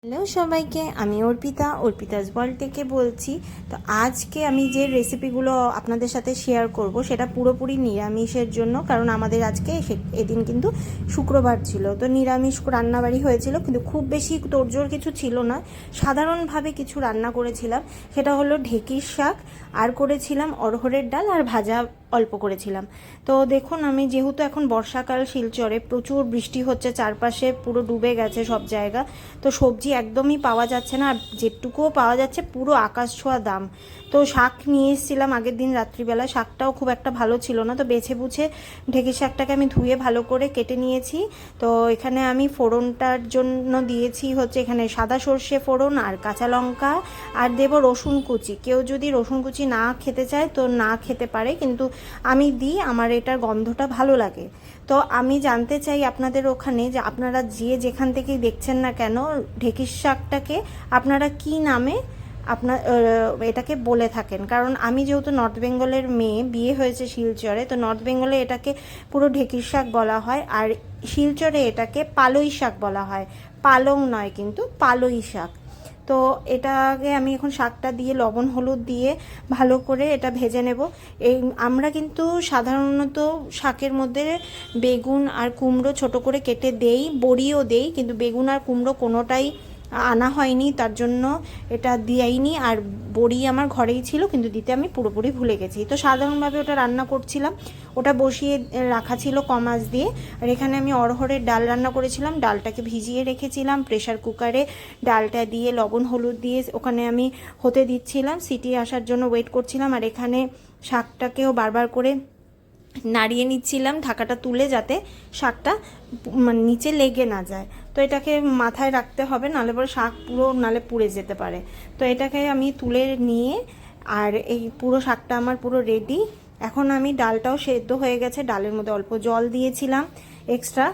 Hello সবাইকে, আমি Arpita's world থেকে বলছি। তো আজকে আমি যে রেসিপিগুলো আপনাদের সাথে শেয়ার করব সেটা পুরোপুরি নিরামিষের জন্য, কারণ আমাদের আজকে এদিন কিন্তু শুক্রবার ছিল। তো নিরামিষ রান্নাবাড়ি হয়েছিল, কিন্তু খুব বেশি তোড়জোড় কিছু ছিল না। সাধারণভাবে কিছু রান্না করেছিলাম, সেটা হলো ঢেঁকির শাক, আর করেছিলাম অড়হরের ডাল, আর ভাজা অল্প করেছিলাম। তো দেখুন, আমি যেহেতু এখন বর্ষাকাল, শিলচরে প্রচুর বৃষ্টি হচ্ছে, চারপাশে পুরো ডুবে গেছে সব জায়গা। তো সবজি একদমই পাওয়া যাচ্ছে না, আর যেটুকুও পাওয়া যাচ্ছে পুরো আকাশ ছোঁয়া দাম। তো শাক নিয়ে এসেছিলাম আগের দিন রাত্রিবেলা, শাকটাও খুব একটা ভালো ছিল না। তো বেছে বুঝে ঢেঁকি শাকটাকে আমি ধুয়ে ভালো করে কেটে নিয়েছি। তো এখানে আমি ফোড়নটার জন্য দিয়েছি হচ্ছে এখানে সাদা সর্ষে ফোড়ন আর কাঁচা লঙ্কা, আর দেব রসুন কুচি। কেউ যদি রসুন কুচি না খেতে চায় তো না খেতে পারে, কিন্তু আমি দিই, আমার এটার গন্ধটা ভালো লাগে। তো আমি জানতে চাই আপনাদের ওখানে, যে আপনারা যেখান থেকেই দেখছেন না কেন, ঢেঁকির শাকটাকে আপনারা কি নামে এটাকে বলে থাকেন। কারণ আমি যেহেতু নর্থ বেঙ্গলের মেয়ে, বিয়ে হয়েছে শিলচরে, তো নর্থ বেঙ্গলে এটাকে পুরো ঢেঁকির শাক বলা হয়, আর শিলচরে এটাকে পালই শাক বলা হয়। পালং নয়, কিন্তু পালই শাক। তো এটাকে আমি এখন শাকটা দিয়ে লবণ হলুদ দিয়ে ভালো করে এটা ভেজে নেব। এই আমরা কিন্তু সাধারণত শাকের মধ্যে বেগুন আর কুমড়ো ছোট করে কেটে দেই, বড়িও দেই, কিন্তু বেগুন আর কুমড়ো কোনোটাই আনা হয়নি, তার জন্য এটা দিইনি। আর বড়ি আমার ঘরেই ছিল, কিন্তু দিতে আমি পুরোপুরি ভুলে গেছি। তো সাধারণভাবে ওটা রান্না করছিলাম, ওটা বসিয়ে রাখা ছিল কম আঁচ দিয়ে। আর এখানে আমি অড়হরের ডাল রান্না করেছিলাম, ডালটাকে ভিজিয়ে রেখেছিলাম প্রেশার কুকারে। ডালটা দিয়ে লবণ হলুদ দিয়ে ওখানে আমি হতে দিচ্ছিলাম, সিটি আসার জন্য ওয়েট করছিলাম। আর এখানে শাকটাকেও বারবার করে নাড়িয়ে নিচ্ছিলাম ঢাকাটা তুলে, যাতে শাকটা মানে নিচে লেগে না যায়। তো এটাকে মাথায় রাখতে হবে, নাহলে পরে শাক নাহলে পুড়ে যেতে পারে। তো এটাকে আমি তুলে নিয়ে, আর এই পুরো শাকটা আমার পুরো রেডি। এখন আমি ডালটাও সেদ্ধ হয়ে গেছে, ডালের মধ্যে অল্প জল দিয়েছিলাম এক্সট্রা।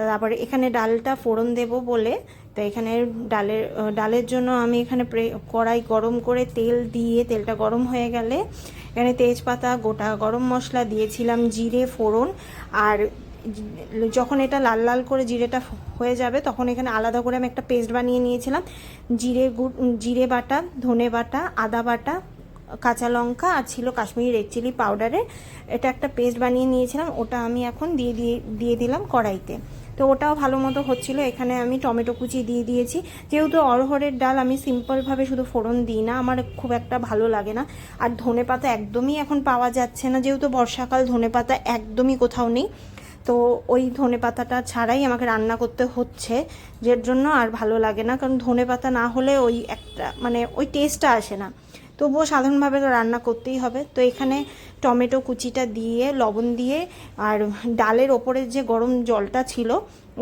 তারপরে এখানে ডালটা ফোড়ন দেব বলে, তো এখানে ডালের জন্য আমি এখানে কড়াই গরম করে তেল দিয়ে, তেলটা গরম হয়ে গেলে এখানে তেজপাতা, গোটা গরম মশলা দিয়েছিলাম, জিরে ফোড়ন। আর যখন এটা লাল লাল করে জিরেটা হয়ে যাবে, তখন এখানে আলাদা করে আমি একটা পেস্ট বানিয়ে নিয়েছিলাম। জিরে বাটা, ধনে বাটা, আদা বাটা, কাঁচা লঙ্কা, আর ছিল কাশ্মীরি রেড চিলি পাউডারের এটা একটা পেস্ট বানিয়ে নিয়েছিলাম। ওটা আমি এখন দিয়ে দিলাম কড়াইতে। তো ওটাও ভালো মতো হচ্ছিলো। এখানে আমি টমেটো কুচি দিয়ে দিয়েছি। যেহেতু অড়হরের ডাল আমি সিম্পলভাবে শুধু ফোড়ন দিই না, আমার খুব একটা ভালো লাগে না। আর ধনেপাতা একদমই এখন পাওয়া যাচ্ছে না, যেহেতু বর্ষাকাল, ধনেপাতা একদমই কোথাও নেই। তো ওই ধনেপাতাটা ছাড়াই আমাকে রান্না করতে হচ্ছে, যার জন্য আর ভালো লাগে না। কারণ ধনেপাতা না হলে ওই একটা মানে ওই টেস্টটা আসে না। তবুও সাধারণভাবে রান্না করতেই হবে। তো এখানে টমেটো কুচিটা দিয়ে, লবণ দিয়ে, আর ডালের ওপরের যে গরম জলটা ছিল,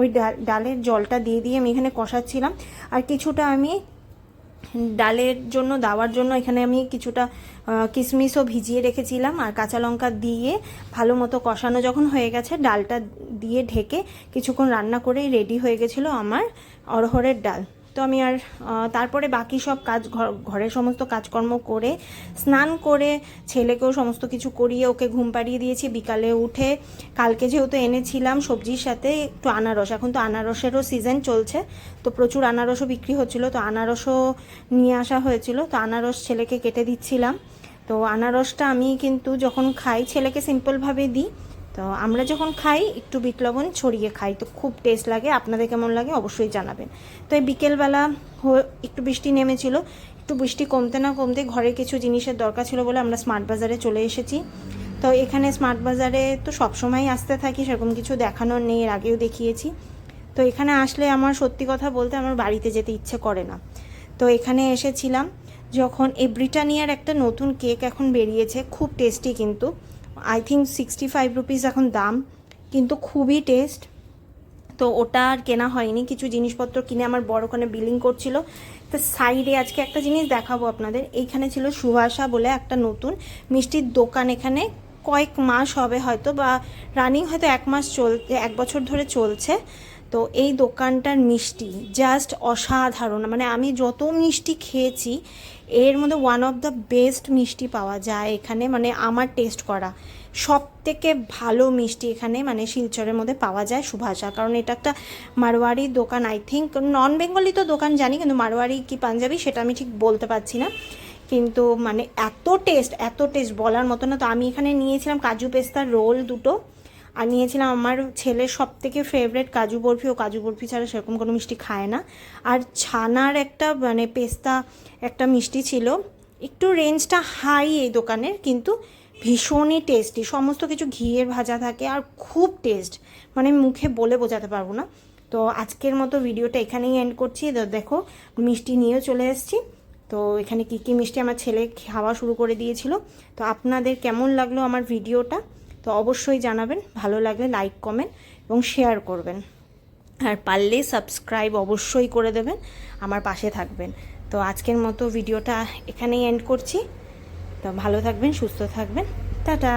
ওই ডালের জলটা দিয়ে আমি এখানে কষাচ্ছিলাম। আর কিছুটা আমি ডালের জন্য দেওয়ার জন্য এখানে আমি কিছুটা কিশমিশও ভিজিয়ে রেখেছিলাম। আর কাঁচা লঙ্কা দিয়ে ভালো মতো কষানো যখন হয়ে গেছে, ডালটা দিয়ে ঢেকে কিছুক্ষণ রান্না করেই রেডি হয়ে গেছিলো আমার অড়হরের ডাল। তো আমি আর তারপরে বাকি সব কাজ, ঘরের সমস্ত কাজকর্ম করে, স্নান করে, ছেলেকেও সমস্ত কিছু করিয়ে ওকে ঘুম পাড়িয়ে দিয়েছি। বিকালে উঠে কালকে যেহেতু এনেছিলাম সবজির সাথে একটু আনারস, এখন তো আনারসেরও সিজন চলছে, তো প্রচুর আনারসও বিক্রি হচ্ছিলো, তো আনারসও নিয়ে আসা হয়েছিল। তো আনারস ছেলেকে কেটে দিচ্ছিলাম। তো আনারসটা আমি কিন্তু যখন খাই ছেলেকে সিম্পলভাবে দিই, তো আমরা যখন খাই একটু বিট লবণ ছড়িয়ে খাই, তো খুব টেস্ট লাগে। আপনাদের কেমন লাগে অবশ্যই জানাবেন। তো এই বিকেলবেলা একটু বৃষ্টি নেমেছিল, একটু বৃষ্টি কমতে না কমতে ঘরে কিছু জিনিসের দরকার ছিল বলে আমরা স্মার্ট বাজারে চলে এসেছি। তো এখানে স্মার্ট বাজারে তো সবসময় আসতে থাকি, সেরকম কিছু দেখানোর নেই, এর আগেও দেখিয়েছি। তো এখানে আসলে আমার সত্যি কথা বলতে আমার বাড়িতে যেতে ইচ্ছে করে না। তো এখানে এসেছিলাম যখন, এই ব্রিটানিয়ার একটা নতুন কেক এখন বেরিয়েছে, খুব টেস্টি, কিন্তু আই থিঙ্ক 65 রুপিস এখন দাম, কিন্তু খুবই টেস্ট। তো ওটা আর কেনা হয়নি, কিছু জিনিসপত্র কিনে আমার বড় ওখানে বিলিং করছিল। তো সাইডে আজকে একটা জিনিস দেখাবো আপনাদের। এইখানে ছিল সুভাষা বলে একটা নতুন মিষ্টির দোকান, এখানে কয়েক মাস হবে হয়তো, বা রানিং হয়তো 1 মাস চলছে, 1 বছর ধরে চলছে। তো এই দোকানটার মিষ্টি জাস্ট অসাধারণ, মানে আমি যত মিষ্টি খেয়েছি এর মধ্যে ওয়ান অফ দ্য বেস্ট মিষ্টি পাওয়া যায় এখানে, মানে আমার টেস্ট করা সব থেকে ভালো মিষ্টি এখানে মানে শিলচরের মধ্যে পাওয়া যায় সুভাষা। কারণ এটা একটা মারোয়ারি দোকান, আই থিঙ্ক নন বেঙ্গলি তো দোকান জানি, কিন্তু মারোয়ারি কি পাঞ্জাবি সেটা আমি ঠিক বলতে পারছি না, কিন্তু মানে এত টেস্ট বলার মতো না। তো আমি এখানে নিয়েছিলাম কাজু পেস্তার রোল দুটো, আর নিয়েছিলাম আমার ছেলের সব থেকে ফেভারেট কাজু বরফি। ও কাজু বরফি ছাড়া সেরকম কোনো মিষ্টি খায় না। আর ছানার একটা মানে পেস্তা একটা মিষ্টি ছিল, একটু রেঞ্জটা হাই এই দোকানের, কিন্তু ভীষণই টেস্টি, সমস্ত কিছু ঘিয়ের ভাজা থাকে আর খুব টেস্ট, মানে মুখে বলে বোঝাতে পারবো না। তো আজকের মতো ভিডিওটা এখানেই এন্ড করছি। দেখো মিষ্টি নিয়েও চলে এসেছি। তো এখানে কী কী মিষ্টি আমার ছেলে খাওয়া শুরু করে দিয়েছিল। তো আপনাদের কেমন লাগলো আমার ভিডিওটা তো অবশ্যই জানাবেন, ভালো লাগলে লাইক কমেন্ট এবং শেয়ার করবেন, আর পারলে সাবস্ক্রাইব অবশ্যই করে দেবেন, আমার পাশে থাকবেন। তো আজকের মতো ভিডিওটা এখানেই এন্ড করছি। তো ভালো থাকবেন, সুস্থ থাকবেন, টাটা।